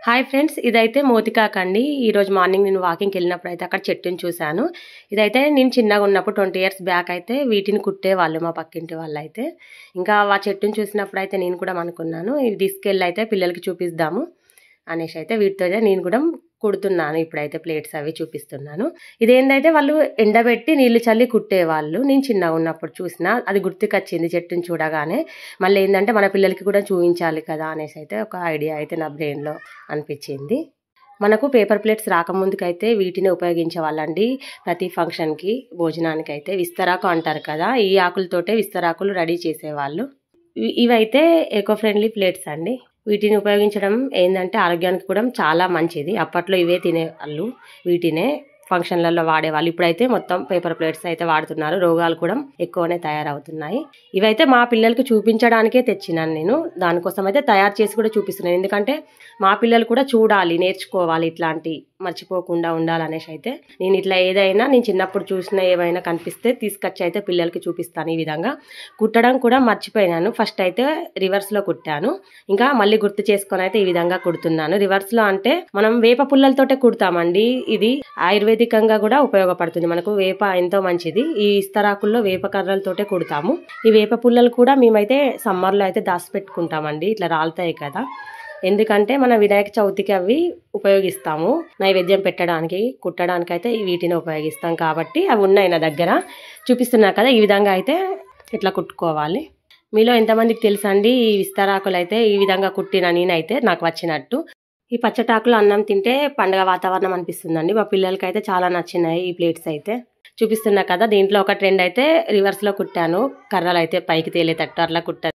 Hi friends, ఇదైతే మోతికాకండి. ఈరోజు morning నేను వాకింగ్కి వెళ్ళినప్పుడు అయితే అక్కడ చెట్టుని చూశాను. ఇదైతే నేను చిన్నగా ఉన్నప్పుడు 20 ఇయర్స్ బ్యాక్ అయితే వీటిని కుట్టేవాళ్ళు మా పక్కింటి వాళ్ళు అయితే. ఇంకా ఆ చెట్టుని చూసినప్పుడు అయితే నేను కూడా అనుకున్నాను, ఇవి తీసుకెళ్ళి అయితే పిల్లలకి చూపిద్దాము అనేసి అయితే వీటితో నేను కూడా కుడుతున్నాను. ఇప్పుడైతే ప్లేట్స్ అవి చూపిస్తున్నాను. ఇదేందైతే వాళ్ళు ఎండబెట్టి నీళ్లు చల్లి కుట్టేవాళ్ళు. నేను చిన్నగా ఉన్నప్పుడు చూసిన అది గుర్తుకొచ్చింది చెట్టుని చూడగానే. మళ్ళీ ఏంటంటే మన పిల్లలకి కూడా చూపించాలి కదా అనేసి అయితే ఒక ఐడియా అయితే నా బ్రెయిన్లో అనిపించింది. మనకు పేపర్ ప్లేట్స్ రాకముందుకైతే వీటిని ఉపయోగించేవాళ్ళండి. ప్రతి ఫంక్షన్కి భోజనానికి అయితే విస్తరాకు అంటారు కదా, ఈ ఆకులతోటే విస్తరాకులు రెడీ చేసేవాళ్ళు. ఇవైతే ఎకో ఫ్రెండ్లీ ప్లేట్స్ అండి. వీటిని ఉపయోగించడం ఏంటంటే ఆరోగ్యానికి కూడా చాలా మంచిది. అప్పట్లో ఇవే తినేవాళ్ళు, వీటినే ఫంక్షన్లలో వాడేవాళ్ళు. ఇప్పుడైతే మొత్తం పేపర్ ప్లేట్స్ అయితే వాడుతున్నారు. రోగాలు కూడా ఎక్కువనే తయారవుతున్నాయి. ఇవైతే మా పిల్లలకి చూపించడానికే తెచ్చినాను నేను. దానికోసం అయితే తయారు చేసి కూడా చూపిస్తున్నాను. ఎందుకంటే మా పిల్లలు కూడా చూడాలి, నేర్చుకోవాలి, ఇట్లాంటి మర్చిపోకుండా ఉండాలనేసి అయితే నేను ఇట్లా ఏదైనా నేను చిన్నప్పుడు చూసిన ఏవైనా కనిపిస్తే తీసుకొచ్చి అయితే పిల్లలకి చూపిస్తాను. ఈ విధంగా కుట్టడం కూడా మర్చిపోయినాను. ఫస్ట్ అయితే రివర్స్లో కుట్టాను, ఇంకా మళ్ళీ గుర్తు చేసుకొని అయితే ఈ విధంగా కుడుతున్నాను. రివర్స్లో అంటే మనం వేప పుల్లలతోటే కుడతామండి. ఇది ఆయుర్వేదికంగా కూడా ఉపయోగపడుతుంది. మనకు వేప ఎంతో మంచిది. ఈ ఇస్తరాకుల్లో వేప కర్రలతోటే కుడతాము. ఈ వేప పుల్లలు కూడా మేమైతే సమ్మర్లో అయితే దాచిపెట్టుకుంటామండి, ఇట్లా రాలుతాయి కదా. ఎందుకంటే మన వినాయక చవితికి అవి ఉపయోగిస్తాము, నైవేద్యం పెట్టడానికి, కుట్టడానికి అయితే వీటిని ఉపయోగిస్తాం కాబట్టి అవి ఉన్నాయి నా దగ్గర. చూపిస్తున్నా కదా, ఈ విధంగా అయితే ఇట్లా కుట్టుకోవాలి. మీలో ఎంతమందికి తెలుసండి ఈ విస్తరాకులు అయితే ఈ విధంగా కుట్టిన నేనైతే నాకు వచ్చినట్టు. ఈ పచ్చటాకులు అన్నం తింటే పండుగ వాతావరణం అనిపిస్తుందండి. మా పిల్లలకి అయితే చాలా నచ్చినాయి ఈ ప్లేట్స్ అయితే. చూపిస్తున్నా కదా, దీంట్లో ఒక ట్రెండ్ అయితే రివర్స్లో కుట్టాను. కర్రలు అయితే పైకి తేలేటట్టు అట్లా కుట్టాను.